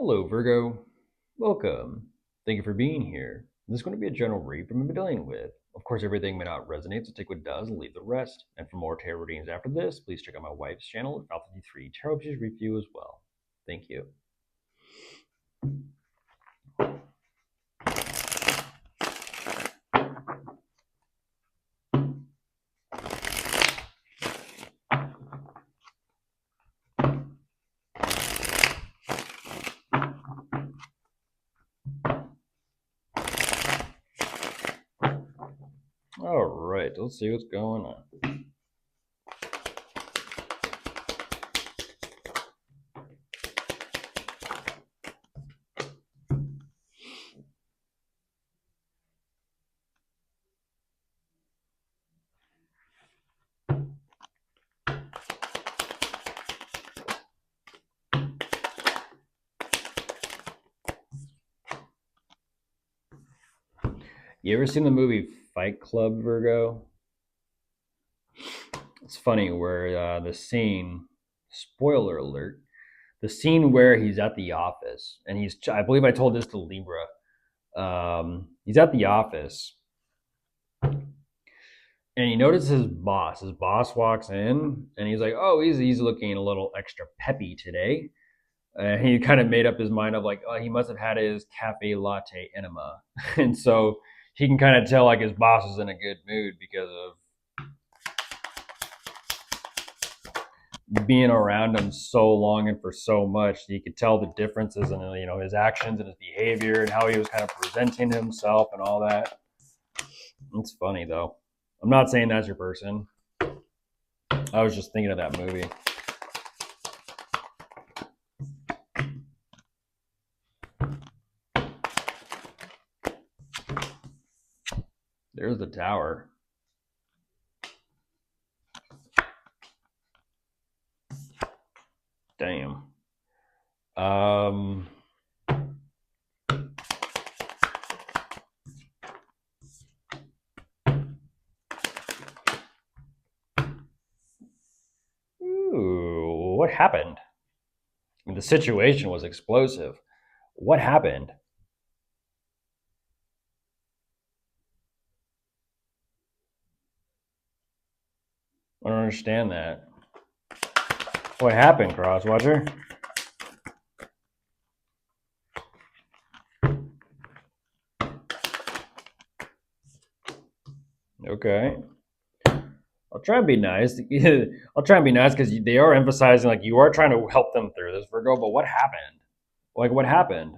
Hello, Virgo. Welcome. Thank you for being here. This is going to be a general read from what I'm dealing with. Of course, everything may not resonate, so take what does and leave the rest. And for more tarot readings after this, please check out my wife's channel, Alpha 3 Tarot Pages Review as well. Thank you. All right, let's see what's going on. You ever seen the movie Fight Club, Virgo? It's funny where the scene, spoiler alert, the scene where he's at the office and I believe I told this to Libra. He's at the office and he notices his boss. His boss walks in and he's like, "Oh, he's looking a little extra peppy today." And he kind of made up his mind of like, "Oh, he must have had his cafe latte enema," and so he can kind of tell like his boss is in a good mood because of being around him so long and for so much. He could tell the differences in his actions and his behavior and how he was kind of presenting himself and all that. It's funny though. I'm not saying that's your person. I was just thinking of that movie. There's the tower. Damn. Ooh, what happened? I mean, the situation was explosive. What happened? I don't understand that. What happened, Crosswatcher? Okay. I'll try and be nice. I'll try and be nice because they are emphasizing like you are trying to help them through this, Virgo. But what happened? Like, what happened?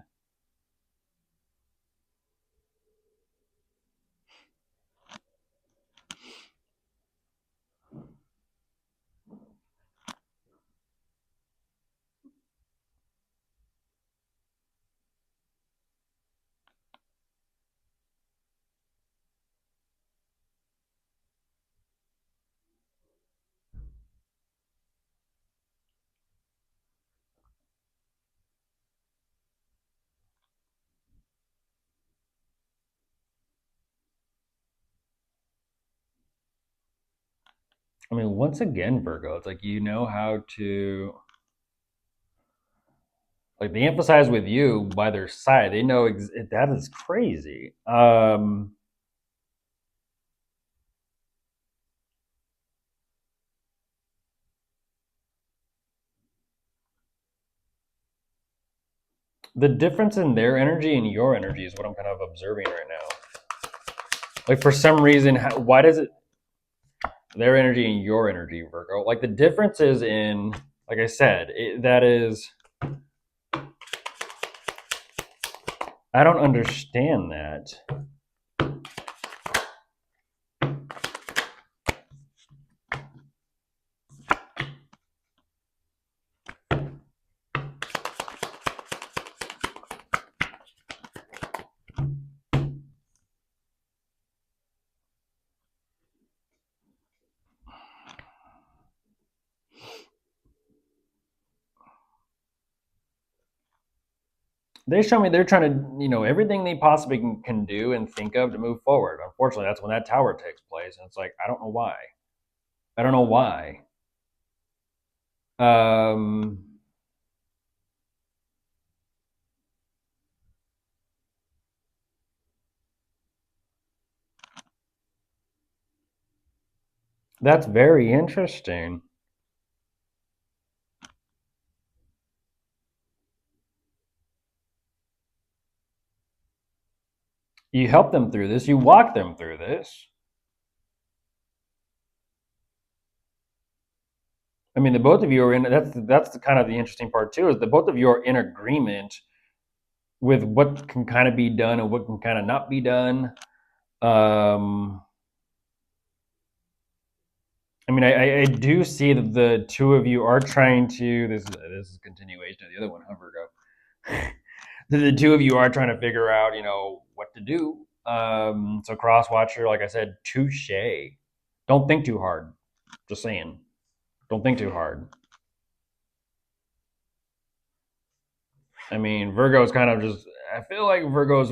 I mean, once again, Virgo, it's like you know how to like they emphasize with you by their side. They know that is crazy. The difference in their energy and your energy is what I'm kind of observing right now. Like for some reason, why does it their energy and your energy, Virgo? Like the difference is in, like I said, that is. I don't understand that. They show me they're trying to, everything they possibly can do and think of to move forward. Unfortunately, that's when that tower takes place. And it's like, I don't know why. I don't know why. Um, That's very interesting. You help them through this. You walk them through this. I mean, the both of you are in. That's the kind of the interesting part too. Is the both of you are in agreement with what can kind of be done and what can kind of not be done. Um, I mean, I do see that the two of you are trying to. This is a continuation of the other one, huh, Virgo? The two of you are trying to figure out, what to do. So Crosswatcher, like I said, touche. Don't think too hard. Just saying. Don't think too hard. I mean, Virgo's kind of just. I feel like Virgo's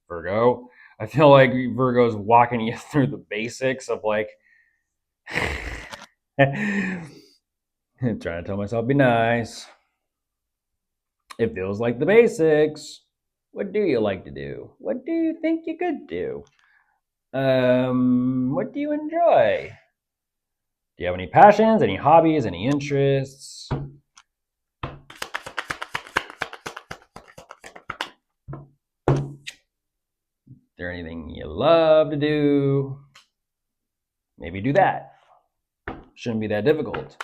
Virgo. I feel like Virgo's walking you through the basics of like. Trying to tell myself be nice. It feels like the basics. What do you like to do? What do you think you could do? What do you enjoy? Do you have any passions, any hobbies, any interests? Is there anything you love to do? Maybe do that. Shouldn't be that difficult.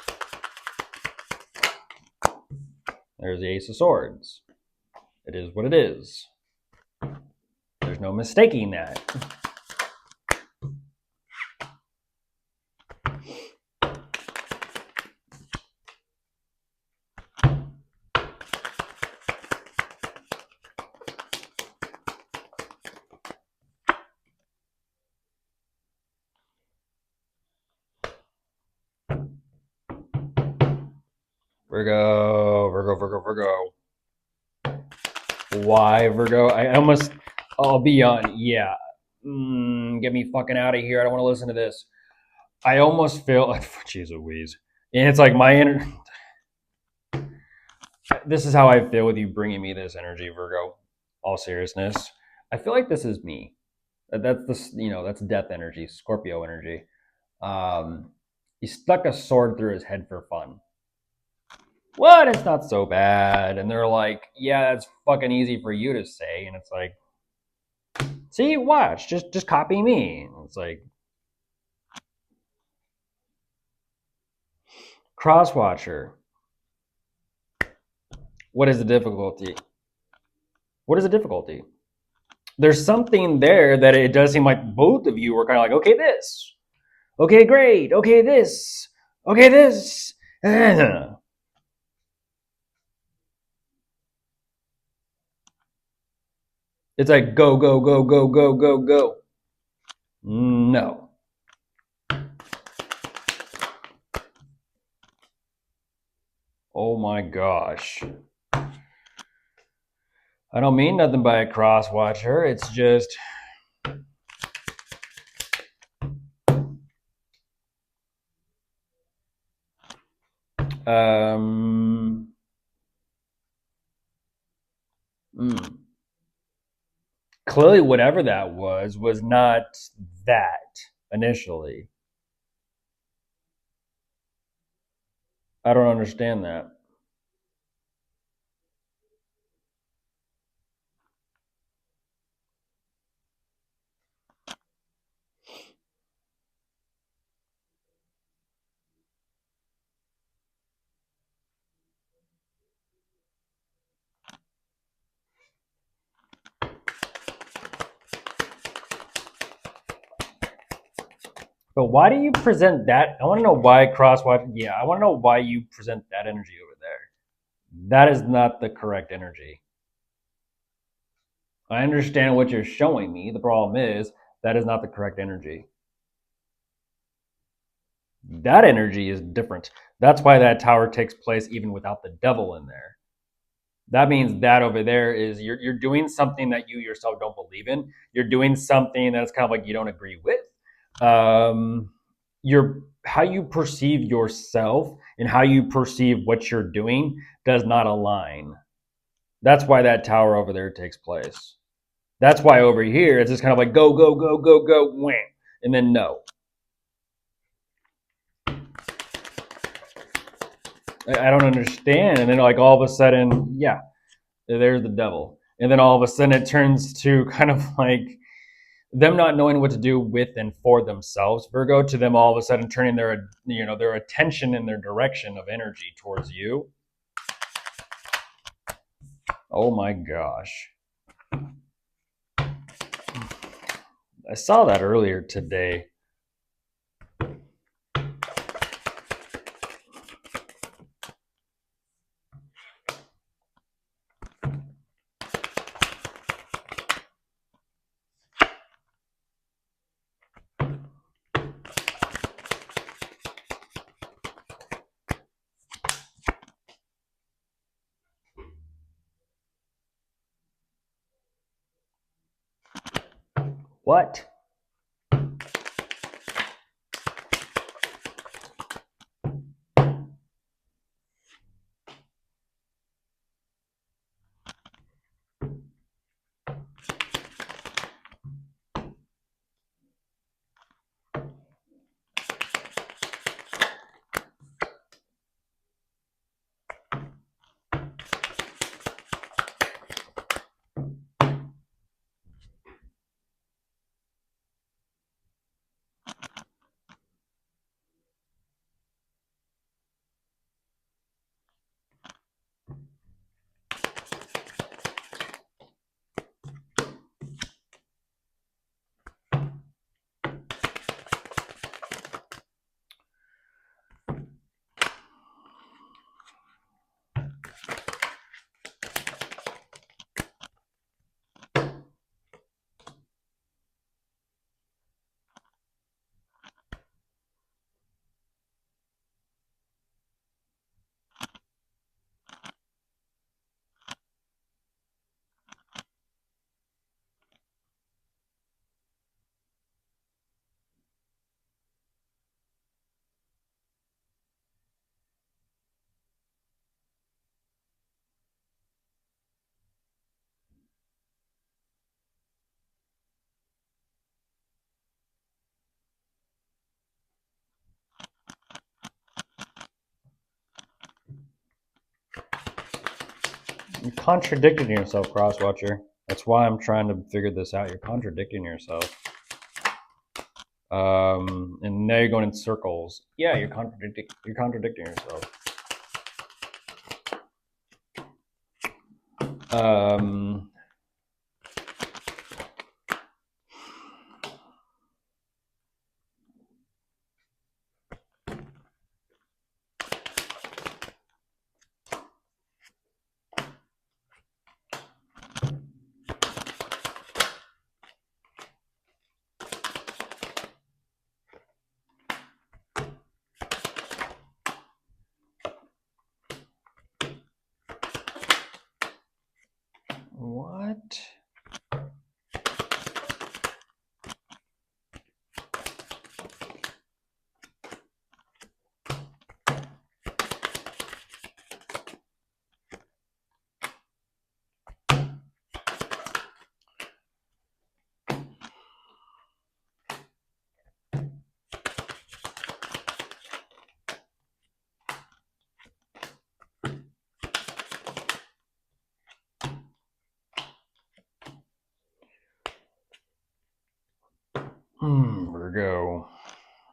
There's the Ace of Swords. It is what it is. There's no mistaking that. Virgo, Virgo, Virgo, Virgo. Why, Virgo? I'll be on, yeah. Get me fucking out of here. I don't want to listen to this. I almost feel, jeez Louise. And it's like this is how I feel with you bringing me this energy, Virgo. All seriousness. I feel like this is me. That's death energy, Scorpio energy. He stuck a sword through his head for fun. What? It's not so bad. And they're like, yeah, that's fucking easy for you to say. And it's like, see, watch, just copy me. And it's like, Crosswatcher. What is the difficulty? What is the difficulty? There's something there that it does seem like both of you are kind of like, okay, this. Okay, great. Okay, this. Okay, this. It's like go, go, go, go, go, go, go. No. Oh my gosh. I don't mean nothing by a cross-watcher. It's just clearly whatever that was not that initially. I don't understand that. But why do you present that? I want to know why crosswatch. Yeah, I want to know why you present that energy over there. That is not the correct energy. I understand what you're showing me. The problem is that is not the correct energy. That energy is different. That's why that tower takes place even without the devil in there. That means that over there is you're doing something that you yourself don't believe in. You're doing something that's kind of like you don't agree with. Your how you perceive yourself and how you perceive what you're doing does not align. That's why that tower over there takes place. That's why over here it's just kind of like go, go, go, go, go, wham, and then no. I don't understand. And then like all of a sudden, yeah, there's the devil. And then all of a sudden it turns to kind of like them not knowing what to do with and for themselves, Virgo, to them all of a sudden turning their attention and their direction of energy towards you. Oh my gosh. I saw that earlier today. What? You're contradicting yourself, Crosswatcher. That's why I'm trying to figure this out. You're contradicting yourself. And now you're going in circles. Yeah, you're contradicting yourself. Um, what?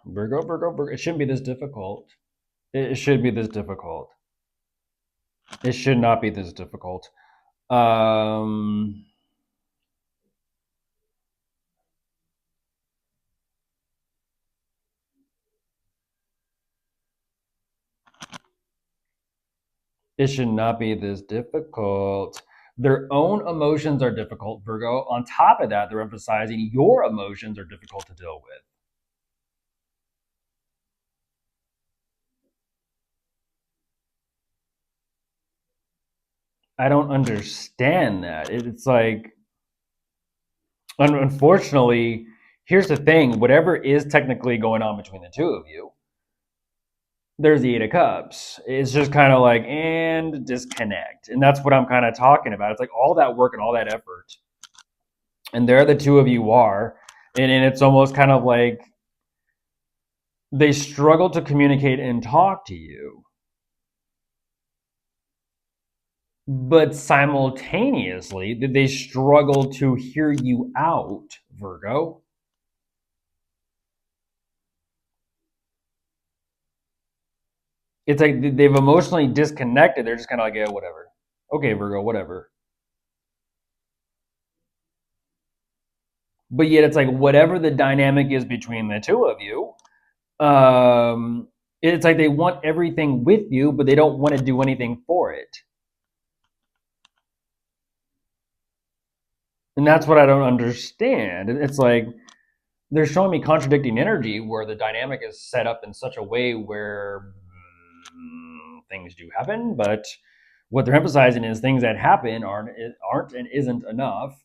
Virgo. Virgo. It shouldn't be this difficult. It should be this difficult. It should not be this difficult. Um, it should not be this difficult. Their own emotions are difficult, Virgo. On top of that, they're emphasizing your emotions are difficult to deal with. I don't understand that. It's like, unfortunately, here's the thing: whatever is technically going on between the two of you, there's the Eight of Cups. It's just kind of like, and disconnect. And that's what I'm kind of talking about. It's like all that work and all that effort. And there the two of you are. And it's almost kind of like they struggle to communicate and talk to you. But simultaneously, they struggle to hear you out, Virgo. It's like they've emotionally disconnected. They're just kind of like, yeah, whatever. Okay, Virgo, whatever. But yet it's like whatever the dynamic is between the two of you, it's like they want everything with you, but they don't want to do anything for it. And that's what I don't understand. It's like they're showing me contradicting energy where the dynamic is set up in such a way where things do happen, but what they're emphasizing is things that happen aren't and isn't enough.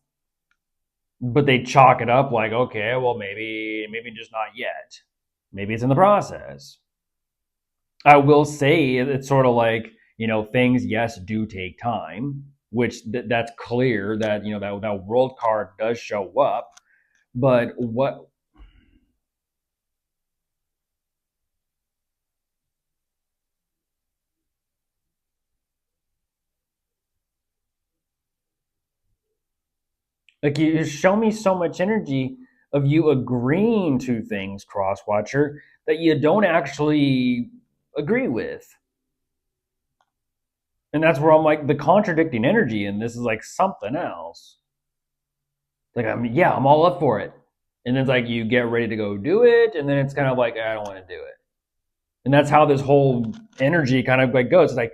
But they chalk it up like, okay, well, maybe just not yet. Maybe it's in the process. I will say it's sort of like, things, yes, do take time, which that's clear that, that world card does show up. But what, like, you show me so much energy of you agreeing to things, Crosswatcher, that you don't actually agree with. And that's where I'm like, the contradicting energy in this is like something else. Like, I'm all up for it. And it's like you get ready to go do it, and then it's kind of like, I don't want to do it. And that's how this whole energy kind of like goes. It's like,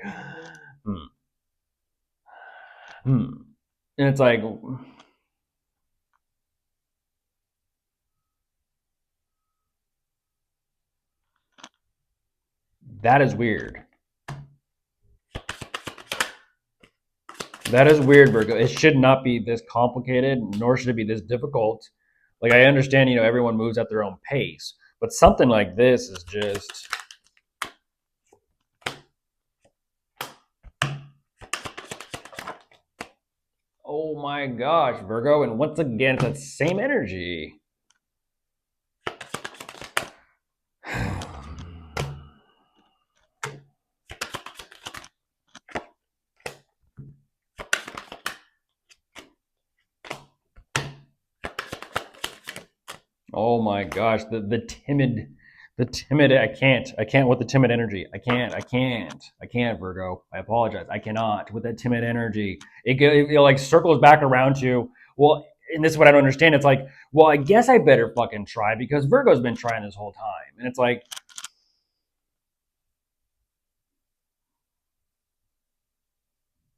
hmm, hmm. And it's like, that is weird. That is weird, Virgo. It should not be this complicated, nor should it be this difficult. Like, I understand, everyone moves at their own pace, but something like this is just. Oh my gosh, Virgo. And once again, it's that same energy. Oh my gosh, the timid. I can't with the timid energy. I can't, Virgo. I apologize. I cannot with that timid energy. It like circles back around to, well, and this is what I don't understand. It's like, well, I guess I better fucking try because Virgo's been trying this whole time, and it's like,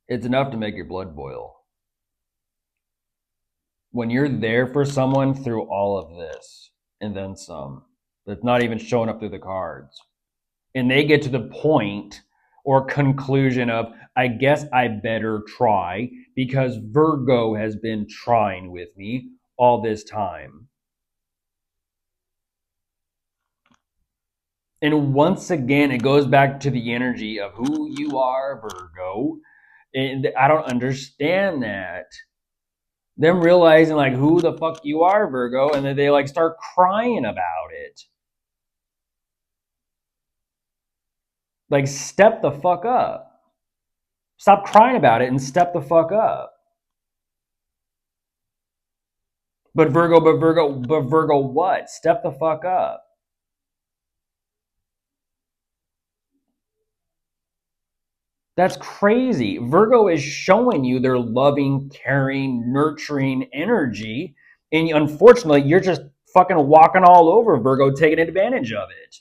it's enough to make your blood boil when you're there for someone through all of this and then some. That's not even showing up through the cards. And they get to the point or conclusion of, I guess I better try because Virgo has been trying with me all this time. And once again, it goes back to the energy of who you are, Virgo. And I don't understand that. Them realizing like who the fuck you are, Virgo, and then they like start crying about it. Like, step the fuck up. Stop crying about it and step the fuck up. But Virgo, what? Step the fuck up. That's crazy. Virgo is showing you their loving, caring, nurturing energy. And unfortunately, you're just fucking walking all over Virgo, taking advantage of it.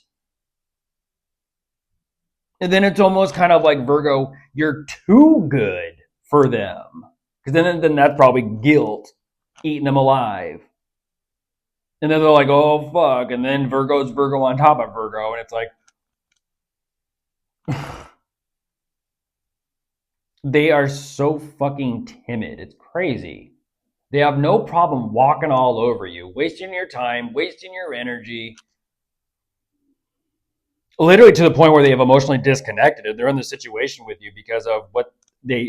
And then it's almost kind of like, Virgo, you're too good for them. Because then that's probably guilt eating them alive. And then they're like, oh, fuck. And then Virgo's Virgo on top of Virgo. And it's like, they are so fucking timid. It's crazy. They have no problem walking all over you, wasting your time, wasting your energy. Literally to the point where they have emotionally disconnected. They're in the situation with you because of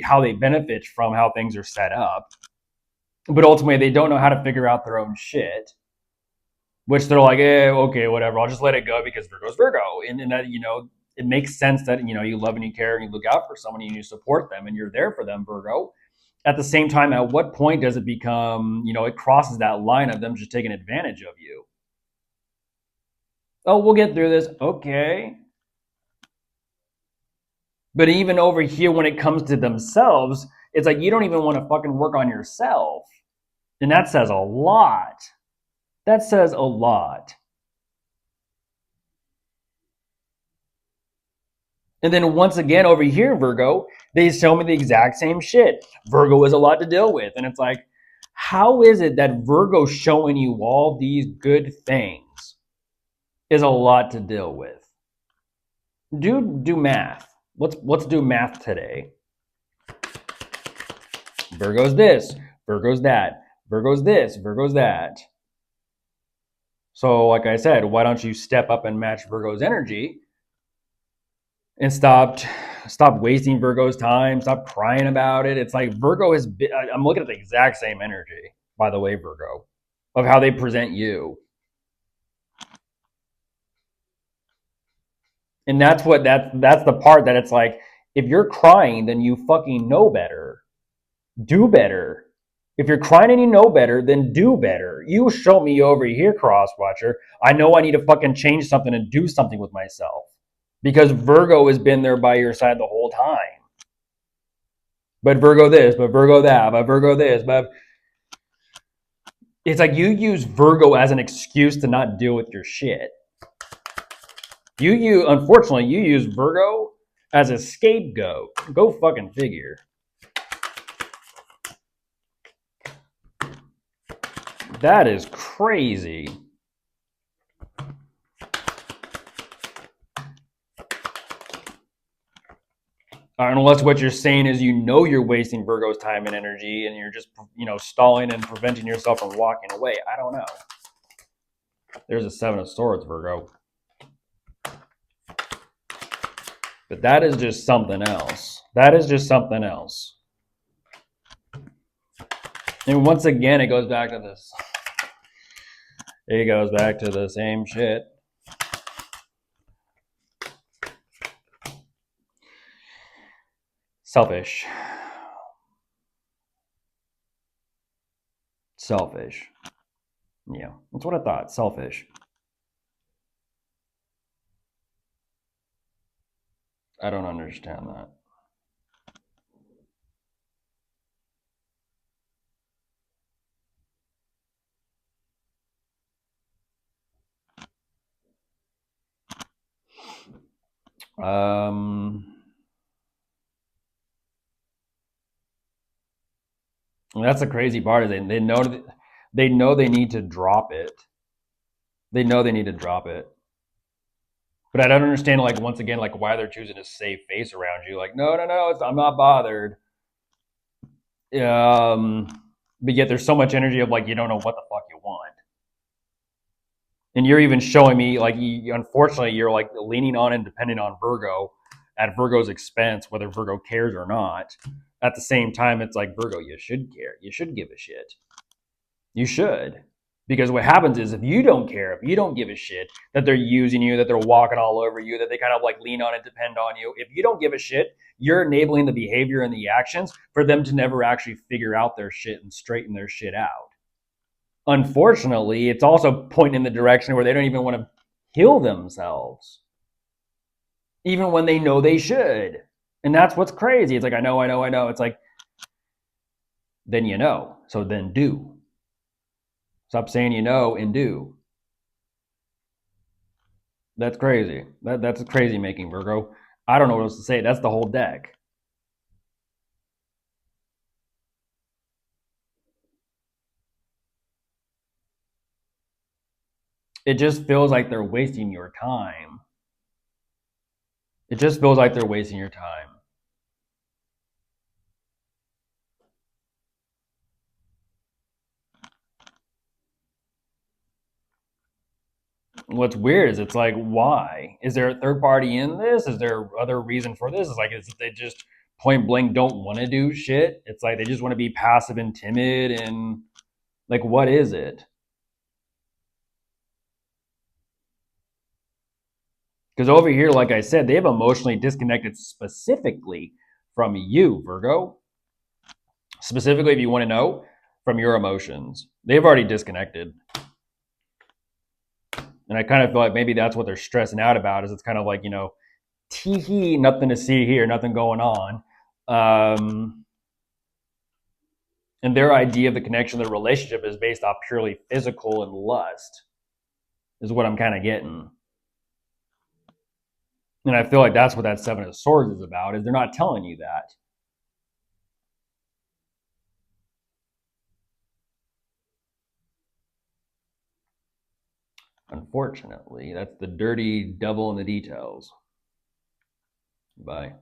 how they benefit from how things are set up. But ultimately, they don't know how to figure out their own shit. Which they're like, okay, whatever. I'll just let it go because Virgo's Virgo, and that it makes sense that, you know, you love and you care and you look out for someone and you support them and you're there for them, Virgo. At the same time, at what point does it become, you know, it crosses that line of them just taking advantage of you? Oh, we'll get through this. Okay. But even over here, when it comes to themselves, it's like you don't even want to fucking work on yourself. And that says a lot. That says a lot. And then once again, over here, Virgo, they show me the exact same shit. Virgo is a lot to deal with. And it's like, how is it that Virgo showing you all these good things is a lot to deal with? Do math. Let's do math today. Virgo's this, Virgo's that, Virgo's this, Virgo's that. So, like I said, why don't you step up and match Virgo's energy and stop wasting Virgo's time, stop crying about it. It's like Virgo has been, I'm looking at the exact same energy, by the way, Virgo, of how they present you. And that's the part that it's like, if you're crying, then you fucking know better. Do better. If you're crying and you know better, then do better. You show me over here, Crosswatcher. I know I need to fucking change something and do something with myself. Because Virgo has been there by your side the whole time. But Virgo this, but Virgo that, but Virgo this, but it's like you use Virgo as an excuse to not deal with your shit. Unfortunately, you use Virgo as a scapegoat. Go fucking figure. That is crazy. Unless what you're saying is, you know, you're wasting Virgo's time and energy and you're just, you know, stalling and preventing yourself from walking away. I don't know. There's a 7 of Swords, Virgo. But that is just something else. That is just something else. And once again, it goes back to this. It goes back to the same shit. Selfish. Selfish. Yeah, that's what I thought. Selfish. I don't understand that. That's the crazy part. Is they know they need to drop it. They know they need to drop it. But I don't understand, like, once again, like, why they're choosing to save face around you. Like, no, I'm not bothered. But yet there's so much energy of, like, you don't know what the fuck you want. And you're even showing me, like, unfortunately, you're, like, leaning on and depending on Virgo at Virgo's expense, whether Virgo cares or not. At the same time, it's like, Virgo, you should care. You should give a shit. You should. Because what happens is, if you don't care, if you don't give a shit that they're using you, that they're walking all over you, that they kind of like lean on and depend on you, if you don't give a shit, you're enabling the behavior and the actions for them to never actually figure out their shit and straighten their shit out. Unfortunately, it's also pointing in the direction where they don't even want to heal themselves, even when they know they should. And that's what's crazy. It's like, I know. It's like, then you know, so then do. Stop saying you know and do. That's crazy. That's crazy making, Virgo. I don't know what else to say. That's the whole deck. It just feels like they're wasting your time. It just feels like they're wasting your time. What's weird is, it's like, why? Is there a third party in this? Is there other reason for this? It's like, they just point blank don't want to do shit. It's like they just want to be passive and timid, and like, what is it? Because over here, like I said, they've emotionally disconnected specifically from you, Virgo. Specifically, if you want to know, from your emotions. They've already disconnected. And I kind of feel like maybe that's what they're stressing out about is it's kind of like, tee hee, nothing to see here, nothing going on. And their idea of the connection, their relationship is based off purely physical and lust, is what I'm kind of getting. And I feel like that's what that Seven of Swords is about, is they're not telling you that. Unfortunately, that's the dirty devil in the details. Bye.